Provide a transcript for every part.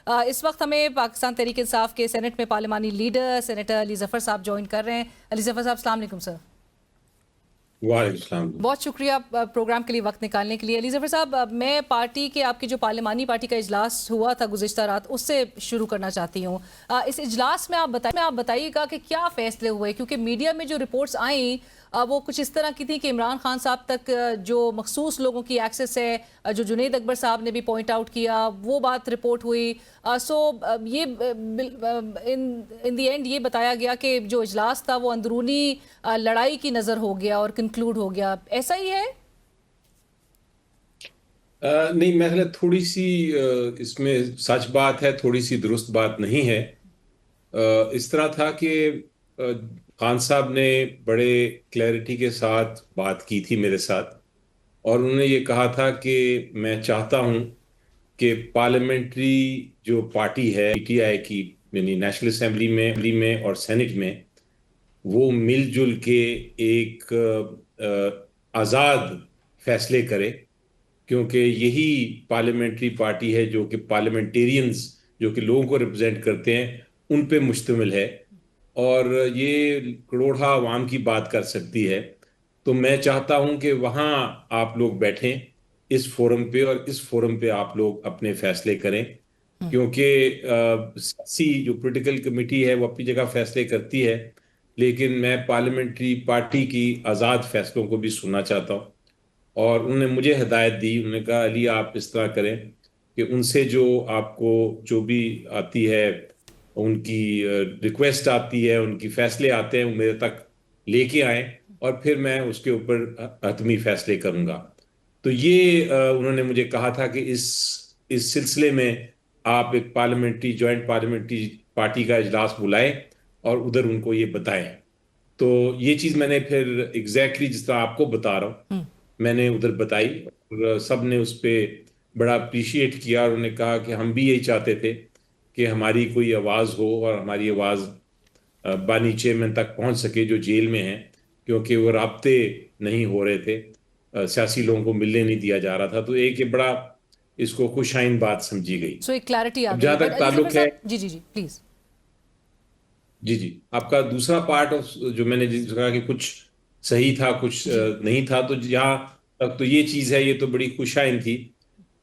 इस वक्त हमें पाकिस्तान तहरीक इंसाफ के सेनेट में पार्लिमानी लीडर सेनेटर अली जफर साहब ज्वाइन कर रहे हैं। अली जफर साहब, अस्सलाम वालेकुम सर। वालेकुम। बहुत शुक्रिया प्रोग्राम के लिए वक्त निकालने के लिए। अली जफर साहब, मैं पार्टी के आपकी जो पार्लिमानी पार्टी का इजलास हुआ था गुज़िश्ता रात, उससे शुरू करना चाहती हूँ। इस इजलास में आप बताइएगा कि क्या फैसले हुए, क्योंकि मीडिया में जो रिपोर्ट्स आई वो कुछ इस तरह की थी कि इमरान खान साहब तक जो मखसूस लोगों की एक्सेस है, जो जुनैद अकबर साहब ने भी पॉइंट आउट किया, वो बात रिपोर्ट हुई। सो ये इन दी एंड ये बताया गया कि जो इजलास था वो अंदरूनी लड़ाई की नज़र हो गया और कंक्लूड हो गया। ऐसा ही है? नहीं, मैं थोड़ी सी इसमें सच बात है, थोड़ी सी दुरुस्त बात नहीं है। इस तरह था कि अ, खान साहब ने बड़े क्लैरिटी के साथ बात की थी मेरे साथ, और उन्होंने ये कहा था कि मैं चाहता हूं कि पार्लियामेंट्री जो पार्टी है पीटीआई की, यानी नेशनल असेंबली में और सेनेट में, वो मिलजुल के एक आज़ाद फैसले करे, क्योंकि यही पार्लियामेंट्री पार्टी है जो कि पार्लियामेंटेरियंस, जो कि लोगों को रिप्रेजेंट करते हैं, उन पे मुश्तमिल है, और ये करोड़ा आवाम की बात कर सकती है। तो मैं चाहता हूं कि वहां आप लोग बैठें इस फोरम पे, और इस फोरम पे आप लोग अपने फैसले करें, क्योंकि सियासी जो पॉलिटिकल कमेटी है वो अपनी जगह फैसले करती है, लेकिन मैं पार्लियामेंट्री पार्टी की आज़ाद फैसलों को भी सुनना चाहता हूँ। और उन्होंने मुझे हिदायत दी, उन्होंने कहा अली आप इस तरह करें कि उनसे जो आपको जो भी आती है, उनकी रिक्वेस्ट आती है, उनकी फैसले आते हैं, वो मेरे तक लेके आए, और फिर मैं उसके ऊपर हतमी फैसले करूंगा। तो ये उन्होंने मुझे कहा था कि इस सिलसिले में आप एक पार्लियामेंट्री जॉइंट पार्लियामेंट्री पार्टी का इजलास बुलाएं और उधर उनको ये बताएं। तो ये चीज़ मैंने फिर एग्जैक्टली जिस तरह आपको बता रहा हूँ, मैंने उधर बताई, और सब ने उस पे बड़ा अप्रिशिएट किया, और उन्होंने कहा कि हम भी यही चाहते थे कि हमारी कोई आवाज़ हो, और हमारी आवाज़ बानी चेयरमैन तक पहुंच सके जो जेल में हैं, क्योंकि वो राब्ते नहीं हो रहे थे, सियासी लोगों को मिलने नहीं दिया जा रहा था। तो एक ये बड़ा इसको खुशाइन बात समझी गई। सो एक क्लैरिटी आ अब गई है। जहां बट तक अली जफर ताल्लुक है, साहब, जी जी जी प्लीज। जी जी, आपका दूसरा पार्ट जो मैंने जिस कहा कि कुछ सही था, कुछ जी नहीं था, तो यहाँ तक तो ये चीज़ है, ये तो बड़ी खुशाइन थी।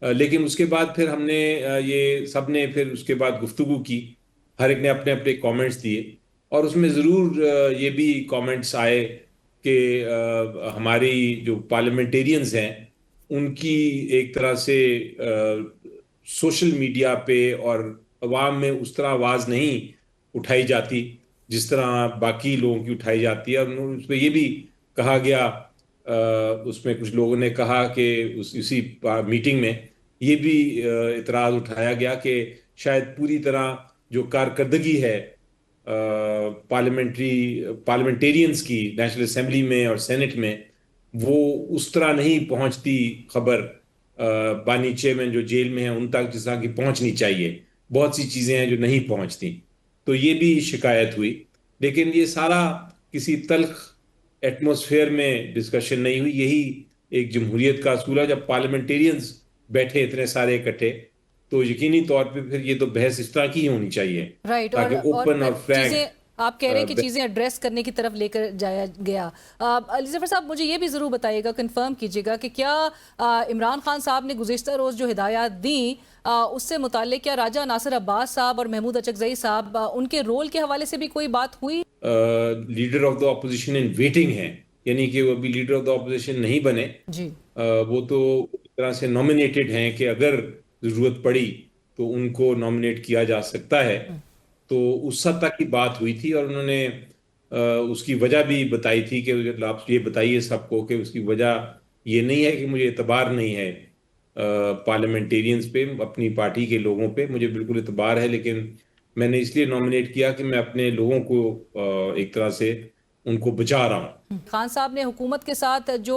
लेकिन उसके बाद फिर हमने ये सब ने फिर उसके बाद गुफ्तगू की, हर एक ने अपने अपने कमेंट्स दिए, और उसमें ज़रूर ये भी कमेंट्स आए कि हमारी जो पार्लियामेंटेरियंस हैं उनकी एक तरह से सोशल मीडिया पे और अवाम में उस तरह आवाज़ नहीं उठाई जाती जिस तरह बाकी लोगों की उठाई जाती है। और उसमें ये भी कहा गया, उसमें कुछ लोगों ने कहा कि उसी मीटिंग में ये भी इतराज़ उठाया गया कि शायद पूरी तरह जो कारकर्दगी है पार्लियामेंटेरियंस की नेशनल असेंबली में और सेनेट में, वो उस तरह नहीं पहुंचती खबर बानी चेयरमैन जो जेल में है उन तक जिस तरह की पहुंचनी चाहिए। बहुत सी चीज़ें हैं जो नहीं पहुंचती, तो ये भी शिकायत हुई। लेकिन ये सारा किसी तल्ख एटमॉस्फेयर में डिस्कशन नहीं हुई। यही एक जमहूरियत का असूल है, जब पार्लियामेंटेरियंस बैठे इतने सारे इकट्ठे, तो यकीनी तौर पे फिर ये तो बहस इस तरह की ही होनी चाहिए, राइट। ताकि और ओपन फिर और फ्रैंक। चीज़ें आप कह रहे हैं कि चीज़ें एड्रेस करने की तरफ लेकर जाया गया। अली जफर साहब, मुझे ये भी ज़रूर बताइएगा, कंफर्म कीजिएगा कि क्या इमरान खान साहब ने गुज़िश्ता रोज़ जो हिदायत दी उससे मुताल्लिक क्या राजा नासिर अब्बास साहब और महमूद अचकज़ई साहब उनके रोल के हवाले से भी कोई बात हुई? Leader of the opposition in waiting हैं, यानी कि वो अभी लीडर ऑफ द ऑपोजिशन नहीं बने। जी वो तो एक तरह से नॉमिनेटेड हैं कि अगर ज़रूरत पड़ी तो उनको नॉमिनेट किया जा सकता है। तो उस हद तक की बात हुई थी, और उन्होंने उसकी वजह भी बताई थी कि आप ये बताइए सबको कि उसकी वजह ये नहीं है कि मुझे एतबार नहीं है पार्लियामेंटेरियंस पे, अपनी पार्टी के लोगों पे मुझे बिल्कुल एतबार है, लेकिन मैंने इसलिए नॉमिनेट किया कि मैं अपने लोगों को एक तरह से उनको बचा रहा हूँ। खान साहब ने हुकूमत के साथ जो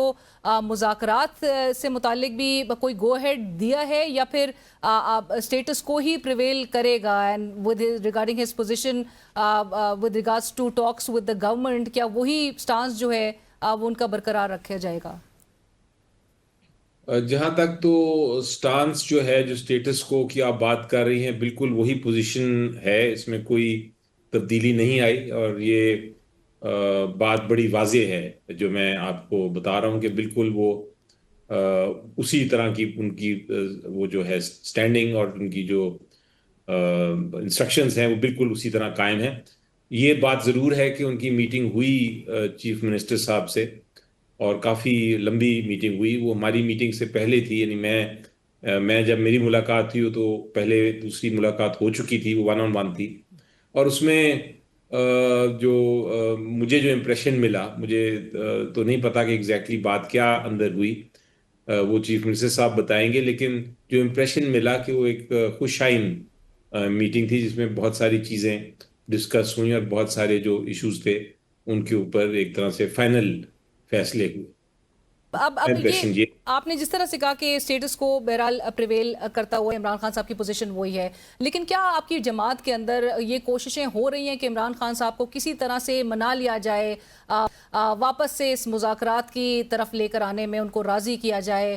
मुज़ाकरात से मुतालिक भी कोई गो हेड दिया है, या फिर स्टेटस को ही प्रिवेल करेगा? And with regarding his position with regards to talks with the government, क्या वही स्टांस जो है वो उनका बरकरार रखा जाएगा? जहां तक तो स्टांस जो है, जो स्टेटस को की आप बात कर रही हैं, बिल्कुल वही पोजीशन है, इसमें कोई तब्दीली नहीं आई। और ये बात बड़ी वाज़ेह है जो मैं आपको बता रहा हूं कि बिल्कुल वो अ, उसी तरह की उनकी वो जो है स्टैंडिंग और उनकी जो इंस्ट्रक्शंस हैं वो बिल्कुल उसी तरह कायम है। ये बात ज़रूर है कि उनकी मीटिंग हुई चीफ मिनिस्टर साहब से, और काफ़ी लंबी मीटिंग हुई। वो हमारी मीटिंग से पहले थी, यानी मैं जब मेरी मुलाकात हुई तो पहले दूसरी मुलाकात हो चुकी थी, वो वन ऑन वन थी। और उसमें मुझे जो इम्प्रेशन मिला, मुझे तो नहीं पता कि एग्जैक्टली बात क्या अंदर हुई, वो चीफ मिनिस्टर साहब बताएंगे। लेकिन जो इम्प्रेशन मिला कि वो एक खुशाइन मीटिंग थी जिसमें बहुत सारी चीज़ें डिस्कस हुई और बहुत सारे जो इश्यूज थे उनके ऊपर एक तरह से फाइनल फैसले हुए। अब ये इम्प्रेशन ये। आपने जिस तरह से कहा कि स्टेटस को बहरहाल प्रिवेल करता हुआ इमरान खान साहब की पोजीशन वही है, लेकिन क्या आपकी जमात के अंदर ये कोशिशें हो रही हैं कि इमरान खान साहब को किसी तरह से मना लिया जाए, वापस से इस मुज़ाकरात की तरफ लेकर आने में उनको राज़ी किया जाए,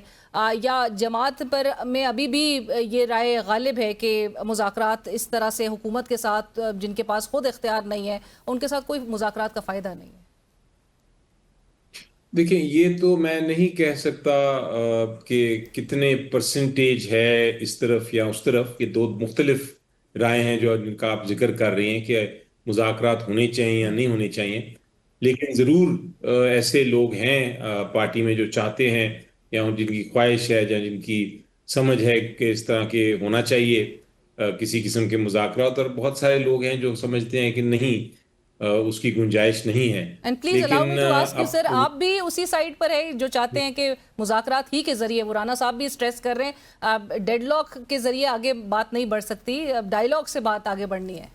या जमात पर में अभी भी ये राय गालिब है कि मुज़ाकरात इस तरह से हुकूमत के साथ, जिनके पास खुद इख्तियार नहीं है, उनके साथ कोई मुज़ाकरात का फ़ायदा नहीं है? देखिए, ये तो मैं नहीं कह सकता कि कितने परसेंटेज है इस तरफ या उस तरफ। ये दो मुख्तलिफ राय हैं जो जिनका आप जिक्र कर रही हैं कि मुज़ाकरात होने चाहिए या नहीं होने चाहिए। लेकिन ज़रूर ऐसे लोग हैं पार्टी में जो चाहते हैं, या जिनकी ख्वाहिश है या जिनकी समझ है कि इस तरह के होना चाहिए किसी किस्म के मुज़ाकरात। और बहुत सारे लोग हैं जो समझते हैं कि नहीं, उसकी गुंजाइश नहीं है। एंड प्लीज अलाउ मी लेकिन टू आस्क यू अब सर, आप भी उसी साइड पर है जो चाहते हैं कि मुज़ाकरात ही के जरिए, वो राना साहब भी स्ट्रेस कर रहे हैं, डेडलॉक के जरिए आगे बात नहीं बढ़ सकती, डायलॉग से बात आगे बढ़नी है?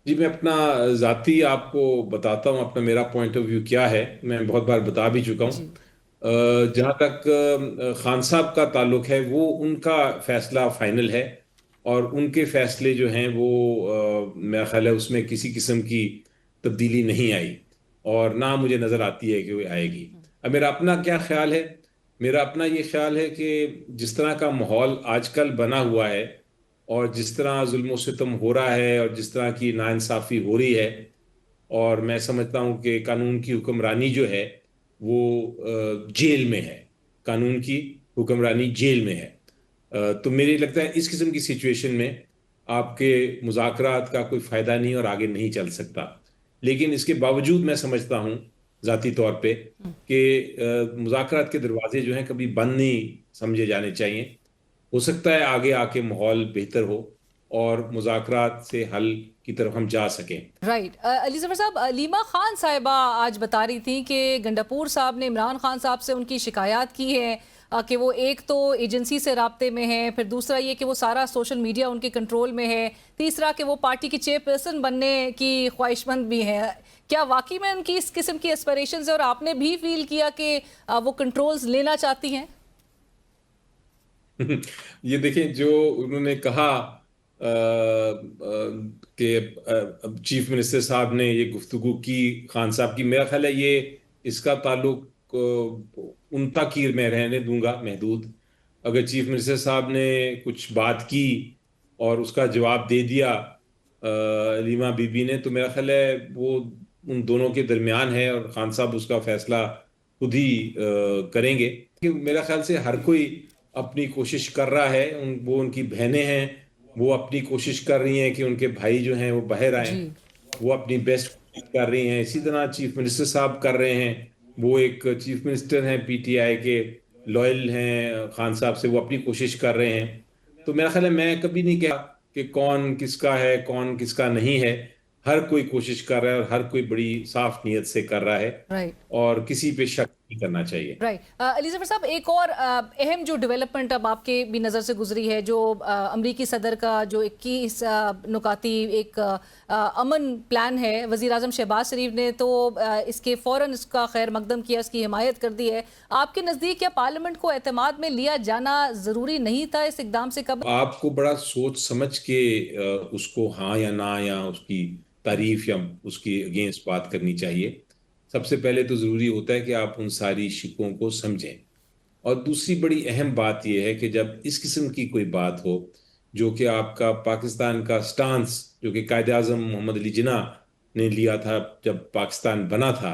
जी, मैं अपना ज़ाती आपको बताता हूँ, अपना मेरा पॉइंट ऑफ व्यू क्या है। मैं बहुत बार बता भी चुका हूँ। जी। जहाँ तक खान साहब का ताल्लुक है, वो उनका फैसला फाइनल है। और उनके फैसले जो हैं वो मेरा ख्याल है उसमें किसी किस्म की तब्दीली नहीं आई, और ना मुझे नज़र आती है कि वो आएगी। अब मेरा अपना क्या ख्याल है? मेरा अपना ये ख्याल है कि जिस तरह का माहौल आजकल बना हुआ है, और जिस तरह जुल्म सितम हो रहा है, और जिस तरह की नाइंसाफ़ी हो रही है, और मैं समझता हूँ कि कानून की हुक्मरानी जो है वो जेल में है। कानून की हुक्मरानी जेल में है। तो मेरे लगता है इस किस्म की सिचुएशन में आपके मुज़ाकरात का कोई फ़ायदा नहीं और आगे नहीं चल सकता। लेकिन इसके बावजूद मैं समझता हूँ ज़ाती तौर पे कि मुज़ाकरात के दरवाजे जो हैं कभी बंद नहीं समझे जाने चाहिए। हो सकता है आगे आके माहौल बेहतर हो और मुज़ाकरात से हल की तरफ हम जा सकें। राइट। अली जफर साहब, अलीमा खान साहिबा आज बता रही थी कि गंडापुर साहब ने इमरान खान साहब से उनकी शिकायत की है, कि वो एक तो एजेंसी से राब्ते में है, फिर दूसरा ये कि वो सारा सोशल मीडिया उनके कंट्रोल में है, तीसरा कि वो पार्टी की चेयरपर्सन बनने की ख्वाहिशमंद भी हैं। क्या वाकई में उनकी इस किस्म की एस्पिरेशंस है और आपने भी फील किया कि वो कंट्रोल्स लेना चाहती हैं? ये देखें जो उन्होंने कहा कि अब चीफ मिनिस्टर साहब ने ये गुफ्तगू की खान साहब की, मेरा ख्याल है ये इसका ताल्लुक उन तक ही मैं रहने दूंगा महदूद। अगर चीफ मिनिस्टर साहब ने कुछ बात की और उसका जवाब दे दिया रीमा बीबी ने, तो मेरा ख्याल है वो उन दोनों के दरमियान है, और खान साहब उसका फैसला खुद ही करेंगे। कि मेरा ख्याल से हर कोई अपनी कोशिश कर रहा है। वो उनकी बहनें हैं, वो अपनी कोशिश कर रही हैं कि उनके भाई जो हैं वो बाहर आएं। जी। वो अपनी बेस्ट कोशिश कर रही हैं। इसी तरह चीफ मिनिस्टर साहब कर रहे हैं। वो एक चीफ मिनिस्टर हैं, पीटीआई के लॉयल हैं खान साहब से, वो अपनी कोशिश कर रहे हैं। तो मेरा ख्याल है मैं कभी नहीं कहा कि कौन किसका है कौन किसका नहीं है। हर कोई कोशिश कर रहा है, और हर कोई बड़ी साफ नीयत से कर रहा है, राइट। और किसी पे शक नहीं करना चाहिए। राइट। अली जफर साहब, एक और अहम जो डेवलपमेंट अब आपके भी नज़र से गुजरी है, जो अमरीकी सदर का जो 21 नुकाती एक अमन प्लान है, वज़ीर आज़म शहबाज शरीफ ने तो इसके फ़ौरन इसका खैर मकदम किया, इसकी हिमायत कर दी है। आपके नज़दीक क्या पार्लियामेंट को एतमाद में लिया जाना ज़रूरी नहीं था इस इकदाम से कब? आपको बड़ा सोच समझ के उसको हाँ या ना, या उसकी तारीफ या उसकी अगेंस्ट बात करनी चाहिए। सबसे पहले तो ज़रूरी होता है कि आप उन सारी शिकों को समझें। और दूसरी बड़ी अहम बात यह है कि जब इस किस्म की कोई बात हो, जो कि आपका पाकिस्तान का स्टांस, जो कि कायद आजम मोहम्मद अली जिन्ना ने लिया था जब पाकिस्तान बना था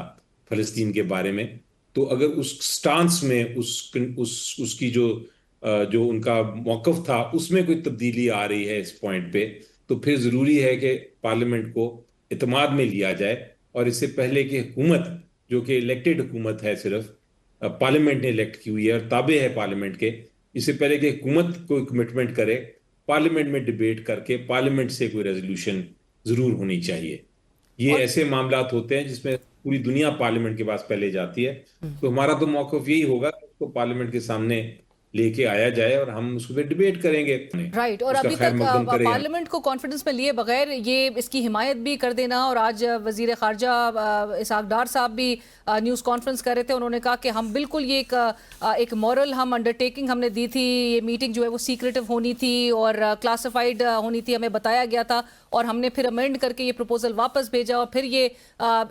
फलस्तीन के बारे में, तो अगर उस स्टांस में उसकी जो उनका मौकफ था उसमें कोई तब्दीली आ रही है इस पॉइंट पे, तो फिर जरूरी है कि पार्लियामेंट को इत्मीनान में लिया जाए। और इससे पहले कि हुकूमत, जो कि इलेक्टेड हुकूमत है, सिर्फ पार्लियामेंट ने इलेक्ट की हुई है और ताबे है पार्लियामेंट के, इससे पहले कि हुकूमत कोई कमिटमेंट करे, पार्लियामेंट में डिबेट करके पार्लियामेंट से कोई रेजोल्यूशन जरूर होनी चाहिए। ये और ऐसे मामलात होते हैं जिसमें पूरी दुनिया पार्लियामेंट के पास पहले जाती है। तो हमारा तो मौकफ यही होगा कि उसको पार्लियामेंट के सामने लेके आया जाए और हम उस पर डिबेट करेंगे, राइट। और उसका अभी खैर तक मकदम करें हम। पार्लियामेंट को कॉन्फिडेंस में लिए बगैर ये इसकी हिमायत भी कर देना, और आज वजीर खारजा इसहाक डार साहब भी न्यूज़ कॉन्फ्रेंस कर रहे थे, उन्होंने कहा कि हम बिल्कुल ये एक मॉरल हम अंडरटेकिंग हमने दी थी, ये मीटिंग जो है वो सीक्रेटिव होनी थी और क्लासिफाइड होनी थी, हमें बताया गया था और हमने फिर अमेंड करके ये प्रपोजल वापस भेजा और फिर ये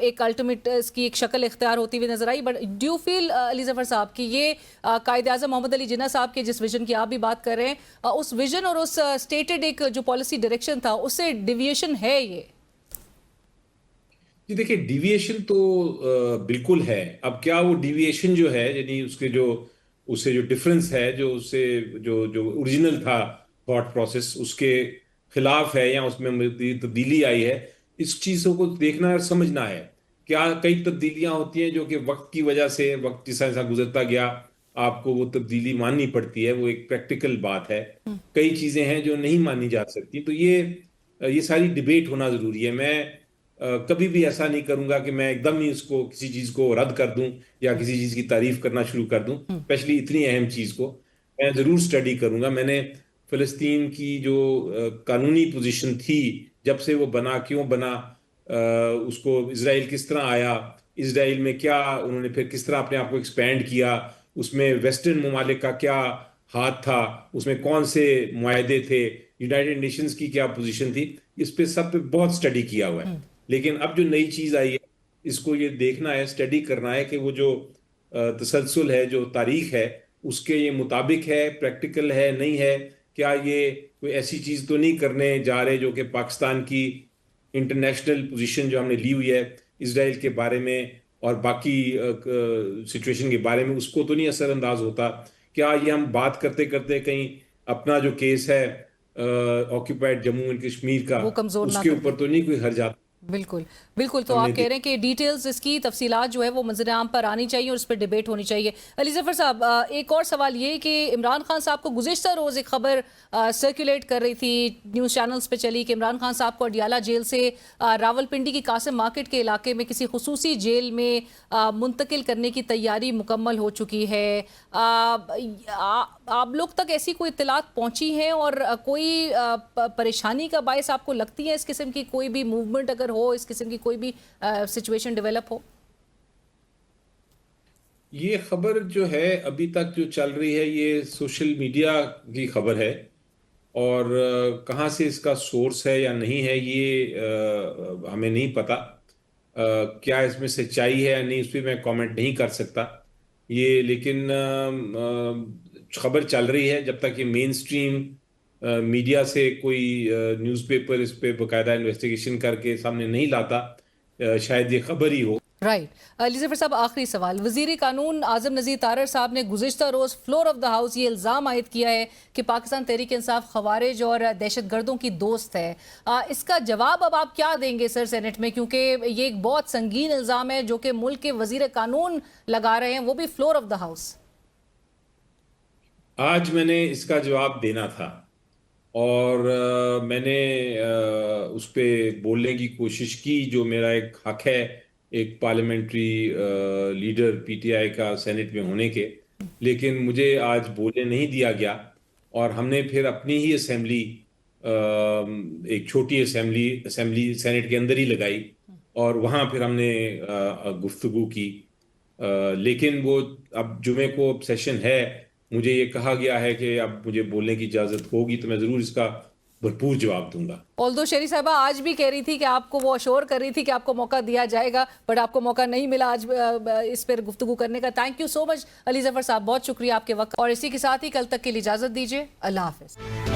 एक अल्टीमेट इसकी एक शक्ल इख्तियार होती हुई नजर आई। But do you feel Ali Zafar साहब कि ये कायद आज़म मोहम्मद अली जिन्ना साहब के जिस विजन की आप भी बात कर रहे हैं, उस विजन और उस स्टेटेड एक जो पॉलिसी डायरेक्शन था उससे डिविएशन है ये? जी देखिए, डिविएशन तो बिल्कुल है। अब क्या वो डिविएशन जो है, यानी उससे जो डिफरेंस है, जो उससे जो जो ओरिजिनल था थॉट प्रोसेस, उसके खिलाफ है या उसमें मज़ीद तब्दीली आई है, इस चीज़ों को देखना और समझना है। क्या कई तब्दीलियां होती हैं जो कि वक्त की वजह से, वक्त जैसा जैसा गुजरता गया आपको वो तब्दीली माननी पड़ती है, वो एक प्रैक्टिकल बात है। कई चीज़ें हैं जो नहीं मानी जा सकती, तो ये सारी डिबेट होना ज़रूरी है। मैं कभी भी ऐसा नहीं करूंगा कि मैं एकदम ही उसको किसी चीज को रद्द कर दूं या किसी चीज की तारीफ करना शुरू कर दूं, स्पेशली इतनी अहम चीज को। मैं जरूर स्टडी करूंगा। मैंने फिलिस्तीन की जो कानूनी पोजीशन थी, जब से वो बना, क्यों बना, उसको इसराइल किस तरह आया, इसराइल में क्या उन्होंने फिर किस तरह अपने आप को एक्सपैंड किया, उसमें वेस्टर्न ममालिक का क्या हाथ था, उसमें कौन से मुआहदे थे, यूनाइटेड नेशंस की क्या पोजीशन थी, इस पे सब पे बहुत स्टडी किया हुआ है। लेकिन अब जो नई चीज आई है, इसको ये देखना है, स्टडी करना है कि वो जो तसलसल है, जो तारीख है, उसके ये मुताबिक है, प्रैक्टिकल है, नहीं है। क्या ये कोई ऐसी चीज तो नहीं करने जा रहे जो कि पाकिस्तान की इंटरनेशनल पोजीशन जो हमने ली हुई है इसराइल के बारे में और बाकी सिचुएशन के बारे में, उसको तो नहीं असरअंदाज होता? क्या ये हम बात करते करते कहीं अपना जो केस है ऑक्यूपाइड जम्मू एंड कश्मीर का, वो कमजोर ना उसके कर ऊपर दें। तो नहीं कोई हर्ज आता? बिल्कुल। बिल्कुल, तो हमने आप कह रहे हैं कि डिटेल्स इसकी तफसीलात जो है वो मंजर आम पर आनी चाहिए और इस पर डिबेट होनी चाहिए। अली जफर साहब, एक और सवाल ये कि इमरान खान साहब को गुज़िश्ता रोज़ एक खबर सर्कुलेट कर रही थी, न्यूज़ चैनल्स पे चली, कि इमरान खान साहब को अडियाला जेल से रावलपिंडी की कासिम मार्केट के इलाके में किसी खुसूसी जेल में मुंतकिल करने की तैयारी मुकम्मल हो चुकी है। आप लोग तक ऐसी कोई इत्तलात पहुंची हैं और कोई परेशानी का बायस आपको लगती है इस किस्म की कोई भी मूवमेंट अगर हो, इस किस्म की कोई भी सिचुएशन डेवलप हो? ये खबर जो है अभी तक जो चल रही है, ये सोशल मीडिया की खबर है। और कहाँ से इसका सोर्स है या नहीं है, ये हमें नहीं पता। क्या इसमें सच्चाई है या नहीं, उस पर मैं कमेंट नहीं कर सकता। ये लेकिन खबर चल रही है। जब तक ये मेन स्ट्रीम मीडिया से कोई न्यूज़पेपर इस पे बकायदा इन्वेस्टिगेशन करके सामने नहीं लाता, शायद ये खबर ही हो। राइट। अलीज़फ़र साहब, आखिरी सवाल, वज़ीर कानून आज़म नज़ीर तारर साहब ने गुज़िश्ता रोज़ फ्लोर ऑफ द हाउस ये इल्ज़ाम आयद किया है कि पाकिस्तान तहरीक इंसाफ ख़वारिज और दहशत गर्दों की दोस्त है। इसका जवाब अब आप क्या देंगे सर सेनेट में, क्योंकि ये एक बहुत संगीन इल्ज़ाम है जो कि मुल्क के वज़ीर कानून लगा रहे हैं, वो भी फ्लोर ऑफ द हाउस। आज मैंने इसका जवाब देना था और मैंने उस पे बोलने की कोशिश की, जो मेरा एक हक है एक पार्लियामेंट्री लीडर पीटीआई का सेनेट में होने के। लेकिन मुझे आज बोलने नहीं दिया गया और हमने फिर अपनी ही असेंबली, एक छोटी असेंबली असेंबली सेनेट के अंदर ही लगाई और वहाँ फिर हमने गुफ्तगू की। लेकिन वो अब जुमे को सेशन है, मुझे ये कहा गया है कि अब मुझे बोलने की इजाज़त होगी, तो मैं ज़रूर इसका भरपूर जवाब दूंगा। ऑल्दो शेरी साहबा आज भी कह रही थी कि आपको वो अश्योर कर रही थी कि आपको मौका दिया जाएगा, बट आपको मौका नहीं मिला आज इस पर गुफ्तगू करने का। Thank you so much Ali Zafar साहब, बहुत शुक्रिया आपके वक्त। और इसी के साथ ही कल तक के लिए इजाजत दीजिए। अल्लाह हाफिज।